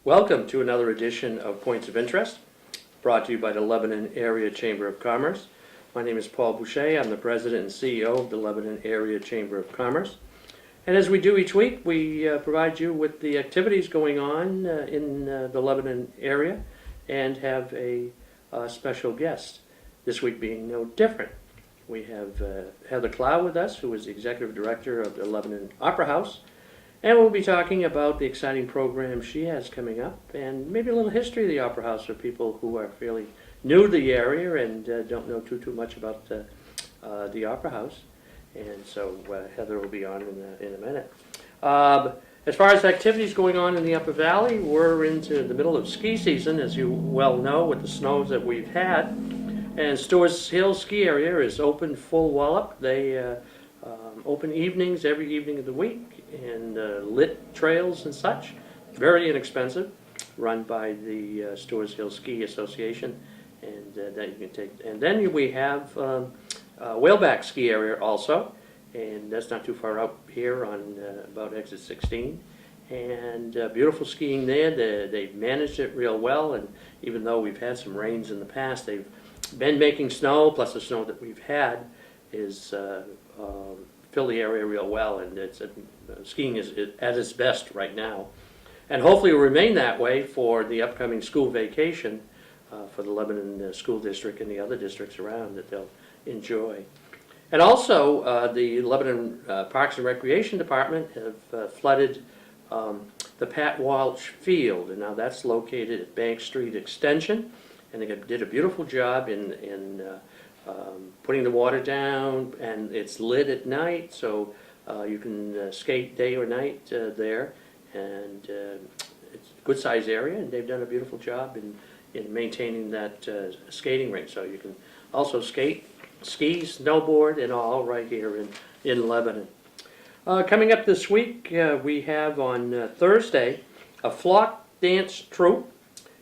Welcome to another edition of Points of Interest, brought to you by the Lebanon Area Chamber of Commerce. My name is Paul Boucher. I'm the President and CEO of the Lebanon Area Chamber of Commerce. And as we do each week, we provide you with the activities going on in the Lebanon area and have a special guest, this week being no different. We have Heather Clow with us, who is the Executive Director of the Lebanon Opera House. And we'll be talking about the exciting program she has coming up and maybe a little history of the Opera House for people who are fairly new to the area and don't know too much about the Opera House. And so Heather will be on in a minute. As far as activities going on in the Upper Valley, we're into the middle of ski season, as you well know, with the snows that we've had. And Stewart's Hill Ski Area is open full wallop. They open evenings every evening of the week and lit trails and such. Very inexpensive, run by the Stewart's Hill Ski Association, and that you can take. And then we have Whaleback Ski Area also, and that's not too far out here on about exit 16. And beautiful skiing there. They've managed it real well, and even though we've had some rains in the past, they've been making snow, plus the snow that we've had is fill the area real well, and skiing is at its best right now. And hopefully it will remain that way for the upcoming school vacation for the Lebanon School District and the other districts around that they'll enjoy. And also the Lebanon Parks and Recreation Department have flooded the Pat Walsh Field, and now that's located at Bank Street Extension, and they did a beautiful job in putting the water down, and it's lit at night, so you can skate day or night there, and it's a good size area, and they've done a beautiful job in maintaining that skating rink, so you can also skate, ski, snowboard, and all right here in Lebanon. Coming up this week, we have on Thursday a flock dance troupe.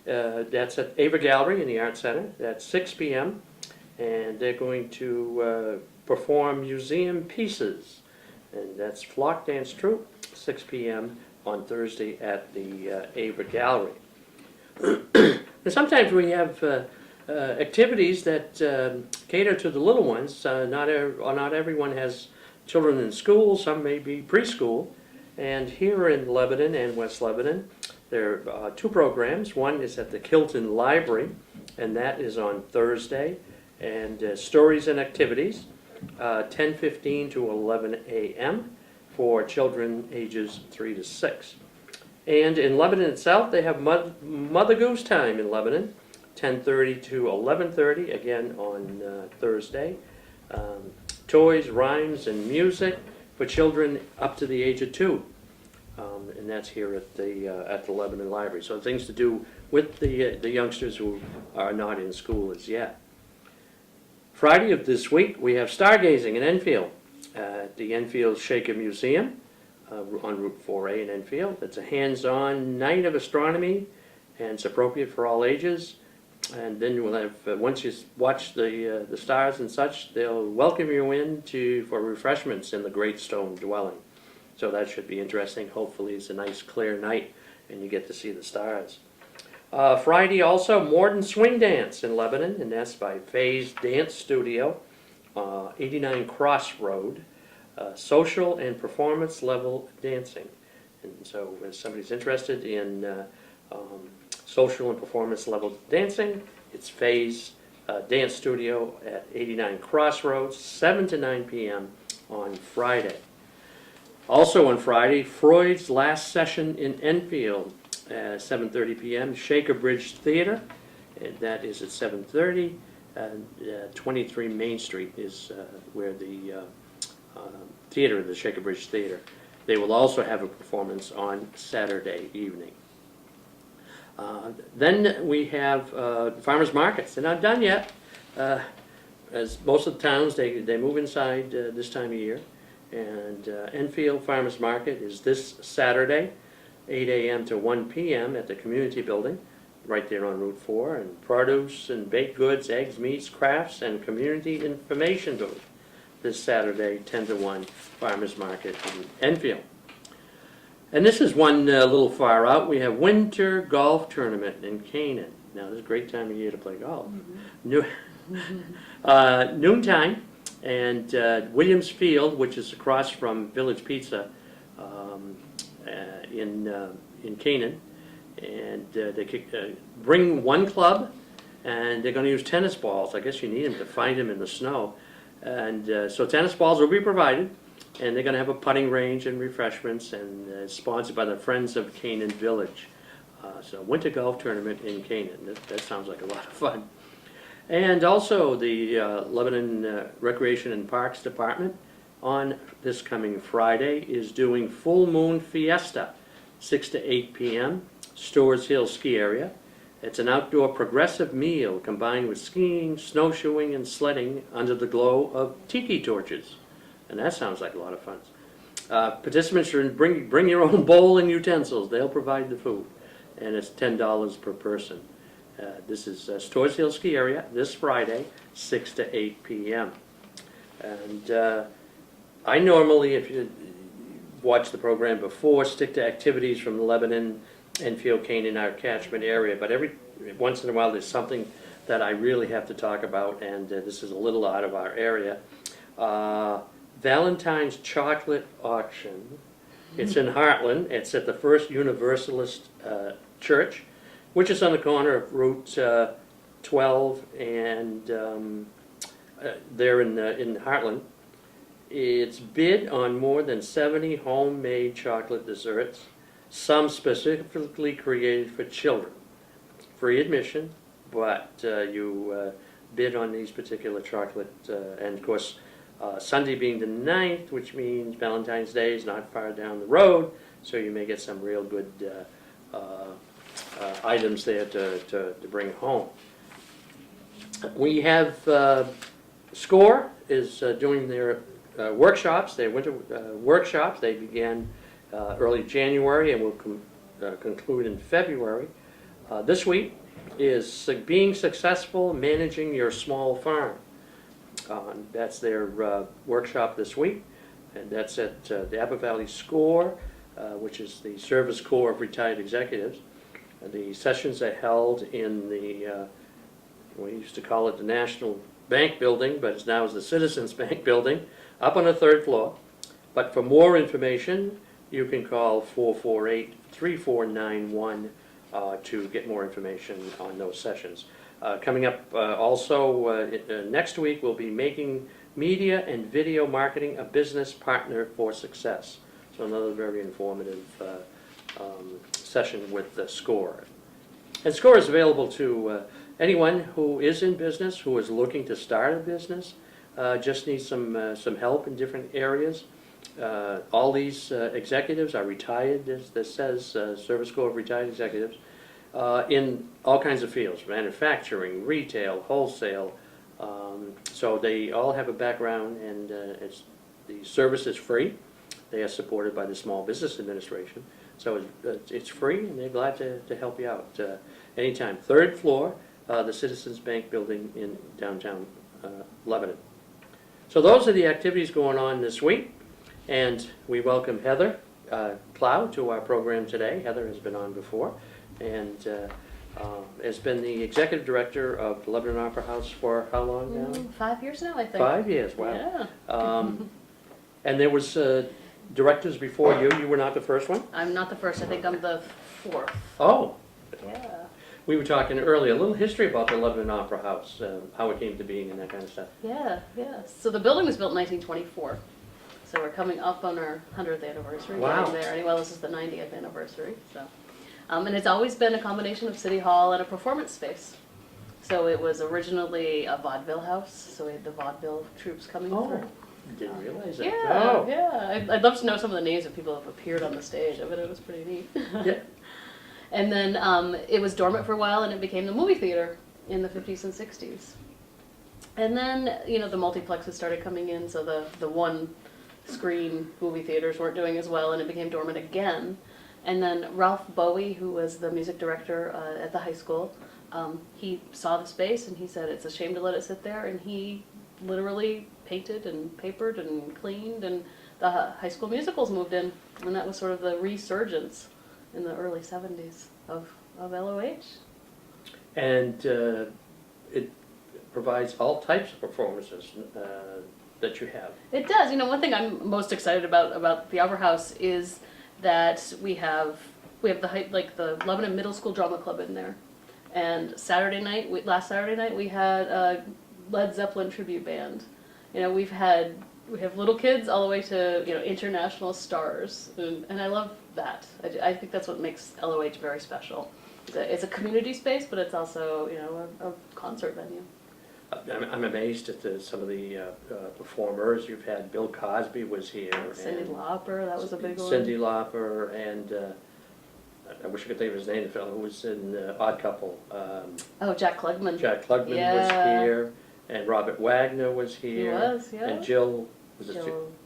That's at Ava Gallery in the Art Center. That's 6 p.m. and they're going to perform museum pieces, and that's Flock Dance Troupe, 6 p.m. on Thursday at the Ava Gallery. And sometimes we have activities that cater to the little ones. Not everyone has children in school. Some may be preschool, and here in Lebanon and West Lebanon, there are two programs. One is at the Kilton Library, and that is on Thursday. And stories and activities, 10:15 to 11 a.m. for children ages 3 to 6. And in Lebanon itself, they have Mother Goose Time in Lebanon, 10:30 to 11:30, again on Thursday. Toys, rhymes, and music for children up to the age of 2. And that's here at the Lebanon Library. So things to do with the youngsters who are not in school as yet. Friday of this week, we have stargazing in Enfield at the Enfield Shaker Museum on Route 4A in Enfield. It's a hands-on night of astronomy, and it's appropriate for all ages. And then we'll have, once you watch the stars and such, they'll welcome you in for refreshments in the Great Stone Dwelling. So that should be interesting. Hopefully it's a nice clear night and you get to see the stars. Friday also, Morden Swing Dance in Lebanon, and that's by Faye's Dance Studio, 89 Cross Road, social and performance level dancing. And so if somebody's interested in social and performance level dancing, it's Faye's Dance Studio at 89 Crossroads, 7 to 9 p.m. on Friday. Also on Friday, Freud's Last Session in Enfield, 7:30 p.m. Shaker Bridge Theater, and that is at 7:30. 23 Main Street is where the theater, the Shaker Bridge Theater. They will also have a performance on Saturday evening. Then we have farmers markets. They're not done yet. As most of the towns, they move inside this time of year. And Enfield Farmers Market is this Saturday, 8 a.m. to 1 p.m. at the Community Building, right there on Route 4. And produce and baked goods, eggs, meats, crafts, and community information booth this Saturday, 10 to 1, Farmers Market in Enfield. And this is one a little far out. We have Winter Golf Tournament in Canaan. Now, this is a great time of year to play golf. Noontime, and Williams Field, which is across from Village Pizza in Canaan. And they bring one club, and they're going to use tennis balls. I guess you need them to find them in the snow. And so tennis balls will be provided, and they're going to have a putting range and refreshments, and sponsored by the Friends of Canaan Village. So Winter Golf Tournament in Canaan. That sounds like a lot of fun. And also the Lebanon Recreation and Parks Department on this coming Friday is doing Full Moon Fiesta, 6 to 8 p.m., Stores Hill Ski Area. It's an outdoor progressive meal combined with skiing, snowshoeing, and sledding under the glow of tiki torches. And that sounds like a lot of fun. Participants should bring your own bowl and utensils. They'll provide the food. And it's $10 per person. This is Stores Hill Ski Area this Friday, 6 to 8 p.m. And I normally, if you watch the program before, stick to activities from Lebanon, Enfield, Canaan, our catchment area. But every once in a while there's something that I really have to talk about, and this is a little out of our area. Valentine's Chocolate Auction. It's in Heartland. It's at the First Universalist Church, which is on the corner of Route 12 and there in Heartland. It's bid on more than 70 homemade chocolate desserts, some specifically created for children. Free admission, but you bid on these particular chocolate, and of course Sunday being the 9th, which means Valentine's Day is not far down the road, so you may get some real good items there to bring home. We have SCORE is doing their workshops, their winter workshops. They began early January and will conclude in February. This week is being successful managing your small farm. That's their workshop this week, and that's at the Apple Valley SCORE, which is the Service Corps of Retired Executives. The sessions are held in the, we used to call it the National Bank Building, but it's now the Citizens Bank Building, up on the 3rd floor. But for more information, you can call 448-3491 to get more information on those sessions. Coming up also next week, we'll be making media and video marketing a business partner for success. So another very informative session with the SCORE. And SCORE is available to anyone who is in business, who is looking to start a business, just needs some help in different areas. All these executives are retired, as this says, Service Corps of Retired Executives, in all kinds of fields, manufacturing, retail, wholesale. So they all have a background, and the service is free. They are supported by the Small Business Administration. So it's free, and they're glad to help you out anytime. 3rd floor, the Citizens Bank Building in downtown Lebanon. So those are the activities going on this week, and we welcome Heather Plow to our program today. Heather has been on before, and has been the executive director of the Lebanon Opera House for how long now? 5 years now, I think. 5 years, wow. Yeah. And there was directors before you. You were not the first one? I'm not the first. I think I'm the 4th. Oh. Yeah. We were talking earlier, a little history about the Lebanon Opera House, how it came to being and that kind of stuff. Yeah. So the building was built in 1924. So we're coming up on our 100th anniversary. Wow. Getting there. Well, this is the 90th anniversary. So, and it's always been a combination of City Hall and a performance space. So it was originally a vaudeville house. So we had the vaudeville troops coming through. Didn't realize that. Yeah, Oh. yeah. I'd love to know some of the names of people who have appeared on the stage. I bet it was pretty neat. Yeah. And then it was dormant for a while, and it became the movie theater in the 50s and 60s. And then, you know, the multiplexes started coming in, so the one-screen movie theaters weren't doing as well, and it became dormant again. And then Ralph Bowie, who was the music director at the high school, he saw the space, and he said, it's a shame to let it sit there, and he literally painted and papered and cleaned, and the high school musicals moved in, and that was sort of the resurgence in the early 70s of LOH. And it provides all types of performances that you have. It does. One thing I'm most excited about the Opera House is that we have the Lebanon Middle School Drama Club in there, and last Saturday night we had a Led Zeppelin tribute band. We have little kids all the way to international stars, and I love that. I think that's what makes LOH very special. It's a community space, but it's also a concert venue. I'm amazed at some of the performers. You've had Bill Cosby was here. Cyndi Lauper, that was a big one. Cyndi Lauper, and I wish I could think of his name, the fellow who was in Odd Couple. Jack Klugman. Jack Klugman was here, and Robert Wagner was here. He was, yeah. And Jill,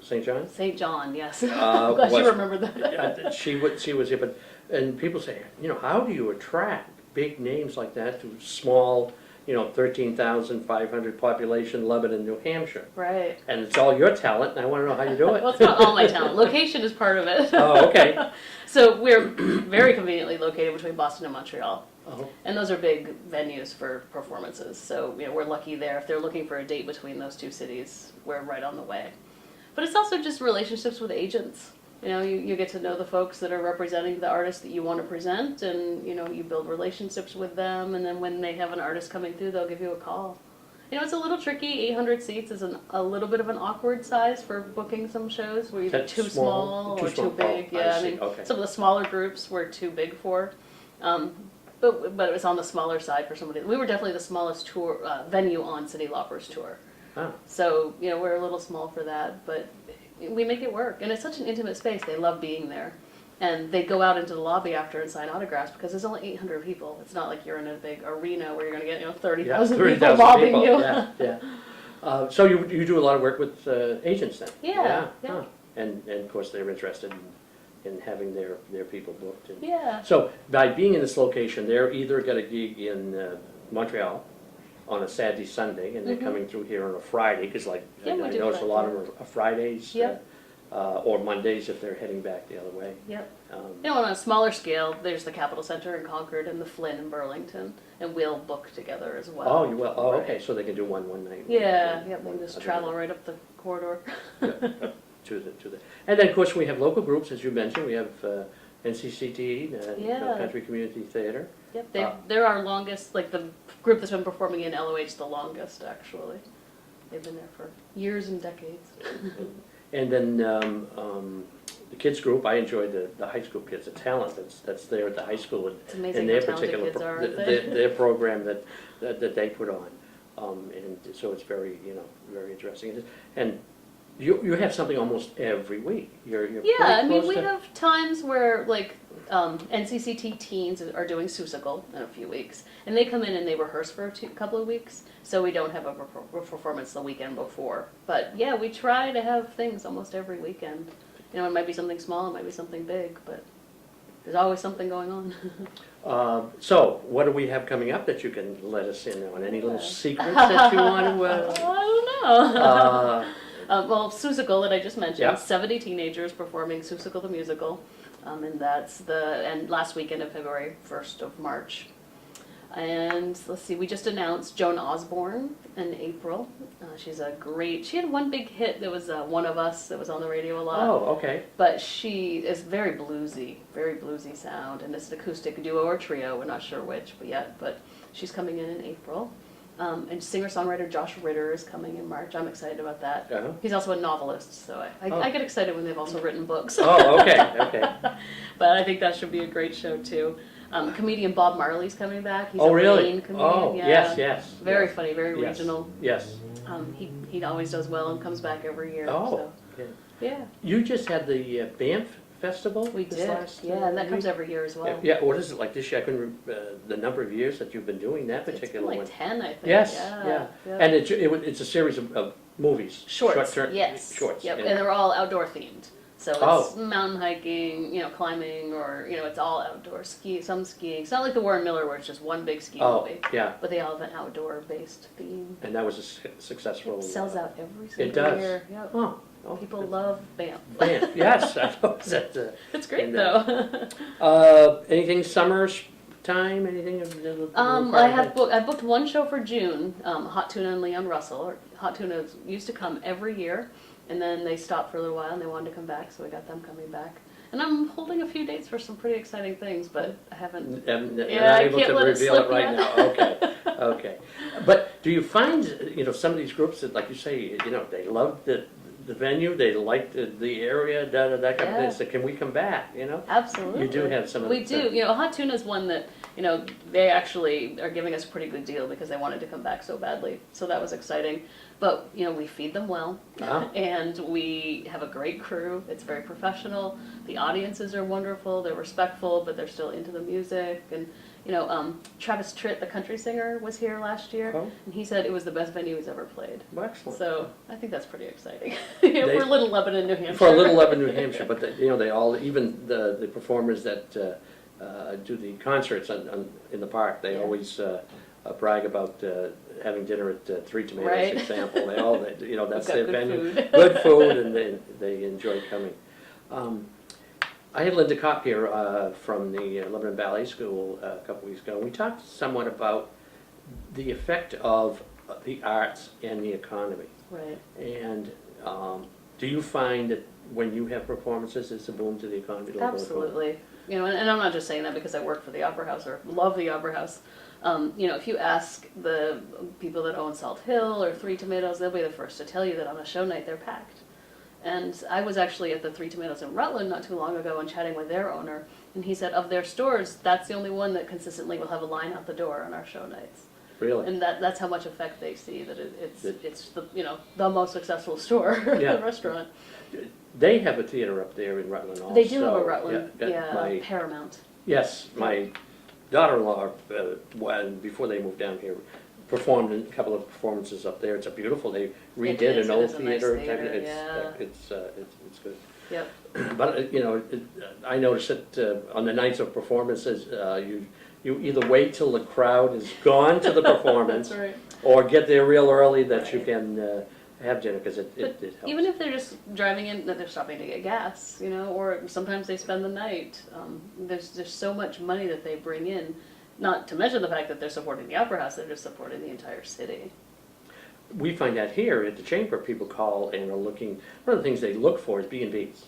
St. John? St. John, yes. I'm glad you remembered that. She was here, and people say, how do you attract big names like that to small, 13,500 population Lebanon, New Hampshire? Right. And it's all your talent, and I want to know how you do it. Well, it's not all my talent. Location is part of it. Oh, okay. So we're very conveniently located between Boston and Montreal. Oh. And those are big venues for performances. So we're lucky there. If they're looking for a date between those two cities, we're right on the way. But it's also just relationships with agents. You get to know the folks that are representing the artists that you want to present, and you build relationships with them, and then when they have an artist coming through, they'll give you a call. It's a little tricky. 800 seats is a little bit of an awkward size for booking some shows. We're either too small or too big. Oh, Yeah, okay. Some of the smaller groups we're too big for. But it was on the smaller side for somebody. We were definitely the smallest tour venue on Cyndi Lauper's tour. Oh. So we're a little small for that, but we make it work, and it's such an intimate space. They love being there, and they go out into the lobby after and sign autographs because there's only 800 people. It's not like you're in a big arena where you're going to get 30,000 people mobbing you. Yeah. So you do a lot of work with agents then? Yeah. Huh. And of course they're interested in having their people booked. Yeah. So by being in this location, they're either got a gig in Montreal on a Saturday, Sunday, and they're coming through here on a Friday, because I notice a lot of them are Fridays, or Mondays if they're heading back the other way. Yep. On a smaller scale, there's the Capitol Center in Concord and the Flynn in Burlington, and we'll book together as well. Oh, you will? Oh, Right. okay, so they can do one night. Yeah, they can just travel right up the corridor. To the, and then of course we have local groups, as you mentioned. We have NCCT, Country Community Theater. Yep, they're our longest, the group that's been performing in LOH the longest, actually. They've been there for years and decades. And then the kids group, I enjoy the high school kids, the talent that's there at the high school, It's amazing and their how talented particular kids are, aren't they? their program that they put on, and so it's very very interesting. And you have something almost every week. You're we have times where NCCT teens are doing Seussical in a few weeks, and they come in and they rehearse for a couple of weeks, so we don't have a performance the weekend before. But yeah, we try to have things almost every weekend. It might be something small, it might be something big, but there's always something going on. So what do we have coming up that you can let us in on? Any little secrets that you want to? I don't know. Well, Seussical that I just mentioned, 70 teenagers performing Seussical the musical, and that's and last weekend of February, 1st of March. And let's see, we just announced Joan Osborne in April. She had one big hit that was One of Us that was on the radio a lot. Oh, okay. But she is very bluesy sound, and it's an acoustic duo or trio, we're not sure which but she's coming in April. And singer-songwriter Josh Ritter is coming in March. I'm excited about that. Uh-huh. He's also a novelist, so I get excited when they've also written books. Oh, okay. But I think that should be a great show, too. Comedian Bob Marley's coming back. He's a really? Maine comedian. Oh, Yeah. yes. Very funny, very Yes. regional. Yes. He always does well and comes back every year. Oh, So. Yeah. You just had the Banff Festival? We this did, last, and that comes every year as well. Yeah, what is it like this year? I couldn't the number of years that you've been doing that It's particular been one. 10, I think. Yes, Yeah. And it's a series of movies. Shorts, Short-term yes. shorts. Yep, yeah. and they're all outdoor themed. So it's Oh. mountain hiking, climbing, or, it's all outdoor some skiing. It's not like the Warren Miller where it's just one big ski Oh, movie, yeah, but they all have an outdoor-based theme. and that was a successful. It sells out every single It does. year. Yep. Oh, oh, People it's- love Banff. Man, yes, I know that. It's great and, though. Anything summer time? Anything? I booked one show for June, Hot Tuna and Leon Russell. Hot Tuna used to come every year, and then they stopped for a little while and they wanted to come back, so we got them coming back. And I'm holding a few dates for some pretty exciting things, but I haven't. You're Yeah, not I able can't to let it reveal it slip right yet. now. Okay, okay. But do you find, some of these groups that, like you say, they love the venue, they like the area, that kind of thing. Yeah. So can we come back? Absolutely. You do have some of We the- do. Hot Tuna is one that, they actually are giving us a pretty good deal because they wanted to come back so badly. So that was exciting. But, we feed them well, Ah. and we have a great crew. It's very professional. The audiences are wonderful. They're respectful, but they're still into the music. And, Travis Tritt, the country singer, was here last year, Oh. and he said it was the best venue he's ever played. Well, excellent. So I think that's pretty exciting. For Little Lebanon, New Hampshire. For a little Lebanon, New Hampshire, but they all, even the performers that do the concerts in the park, they Yeah. always brag about having dinner at Three Tomatoes, Right. for example. They all, that's We've got their good venue. food. Good food, and they enjoy coming. I had Linda Kopp here from the Lebanon Ballet School a couple weeks ago. We talked somewhat about the effect of the arts and the economy. Right. And do you find that when you have performances, it's a boom to the economy? Absolutely. And I'm not just saying that because I work for the Opera House or love the Opera House. If you ask the people that own Salt Hill or Three Tomatoes, they'll be the first to tell you that on a show night they're packed. And I was actually at the Three Tomatoes in Rutland not too long ago and chatting with their owner, and he said of their stores, that's the only one that consistently will have a line out the door on our show nights. Really? And that's how much effect they see, that it's the the most successful store, Yeah. the restaurant. They have a theater up there in Rutland also. They do have a Rutland, my- Paramount. Yes, my daughter-in-law, before they moved down here, performed a couple of performances up there. It's a beautiful, they redid is, an it old is a nice theater. theater, It's good. Yep. But, I noticed that on the nights of performances, you either wait till the crowd is gone to the performance, That's right. or get there real early that you Right. can have dinner, because it But helps. even if they're just driving in, that they're stopping to get gas, or sometimes they spend the night. There's so much money that they bring in, not to mention the fact that they're supporting the Opera House, they're just supporting the entire city. We find that here at the Chamber, people call and are looking, one of the things they look for is B&Bs.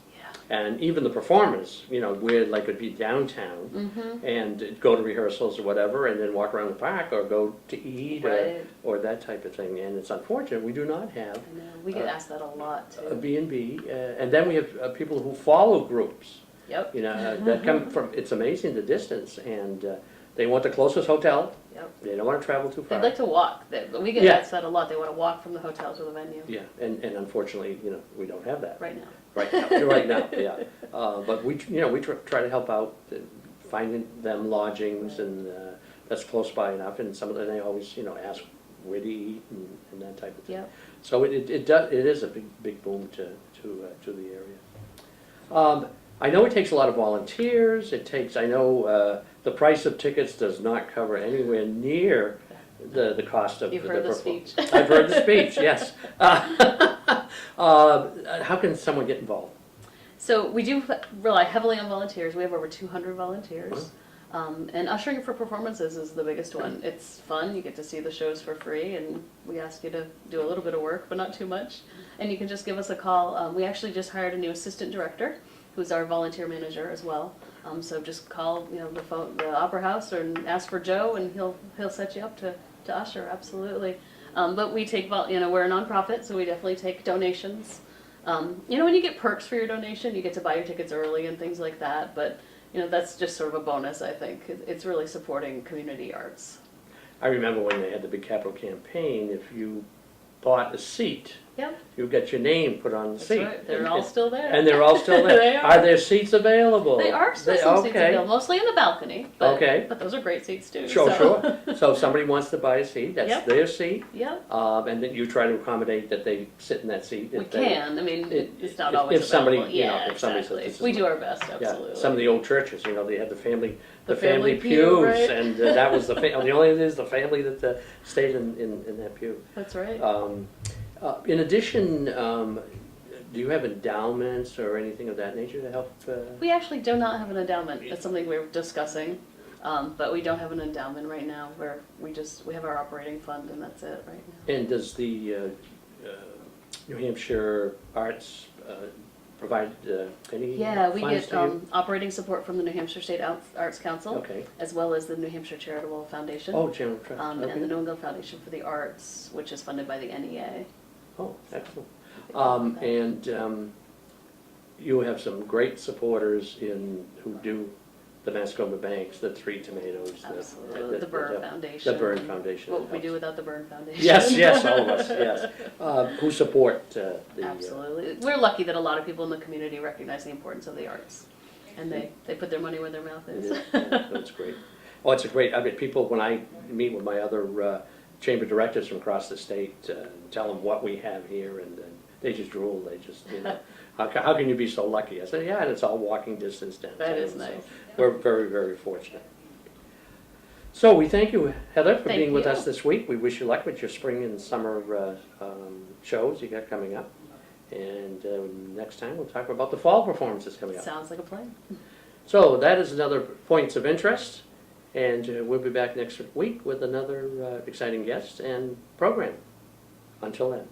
Yeah. And even the performers, where like it'd be downtown Mm-hmm. and go to rehearsals or whatever, and then walk around the park or go to eat Right. or that type of thing. And it's unfortunate, we do not have I know, we get asked that a lot a too. B&B. And then we have people who follow groups, Yep, that come from, it's amazing the distance, and they want the closest hotel. yep. They don't want to travel too far. They'd like to walk, we get Yeah. asked that a lot, they want to walk from the hotel to the venue, Yeah, and unfortunately, we don't have that. right now. Right now, yeah. But we try to help out, finding them lodgings, and that's close by enough, and some of them, they always, ask where to eat and that type of thing. Yep. So it is a big boom to the area. I know it takes a lot of volunteers, I know the price of tickets does not cover anywhere near the cost of. You've heard the speech. I've heard the speech, yes. How can someone get involved? So we do rely heavily on volunteers. We have over 200 volunteers. And ushering for performances is the biggest one. It's fun. You get to see the shows for free, and we ask you to do a little bit of work, but not too much. And you can just give us a call. We actually just hired a new assistant director, who's our volunteer manager as well. So just call, the Opera House, or ask for Joe, and he'll set you up to usher. Absolutely. But we take, we're a nonprofit, so we definitely take donations. When you get perks for your donation, you get to buy your tickets early and things like that. But that's just sort of a bonus, I think. It's really supporting community arts. I remember when they had the big capital campaign, if you bought a seat Yep, You get your name put on the that's seat. right. They're all still there. And they're all still there. They are. There seats available? They are still some seats okay. available, mostly in the balcony. But, Okay. But those are great seats too. Sure, so. sure. So if somebody wants to buy a seat, that's Yep. their seat, Yep, and then you try to accommodate that they sit in that seat. we if they- can. I mean, it's not if- always if somebody, available. you know, Yeah, if somebody says exactly. this is We my- do our best, Yeah, absolutely. some of the old churches, you know, they had the family family pews, pew, right? and that was the only thing is the family that stayed in that pew. That's right. In addition, do you have endowments or anything of that nature to help? We actually do not have an endowment. That's something we were discussing, but we don't have an endowment right now. We have our operating fund, and that's it right now. And does the New Hampshire Arts provide any Yeah, we funds get to you? operating support from the New Hampshire State Arts Council, Okay. as well as the New Hampshire Charitable Foundation, Oh, General Trust. and the Okay. New England Foundation for the Arts, which is funded by the NEA. Oh, excellent. You have some great supporters who do the Mascoma Banks, the Three Tomatoes. Absolutely, the Byrne Foundation. The Byrne Foundation. What would we do without the Byrne Foundation? Yes, all of us, yes. Who support the... Absolutely. We're lucky that a lot of people in the community recognize the importance of the arts, and they put their money where their mouth is. That's great. Oh, it's a great, I mean, people, when I meet with my other chamber directors from across the state, tell them what we have here, and they just drool, they just, you know, how can you be so lucky? I said, yeah, and it's all walking distance downtown. That is so nice. We're very, very fortunate. So we thank you, Heather, for Thank being with you. us this week. We wish you luck with your spring and summer shows you got coming up. And next time we'll talk about the fall performances coming up. Sounds like a plan. So that is another Points of Interest, and we'll be back next week with another exciting guest and program. Until then.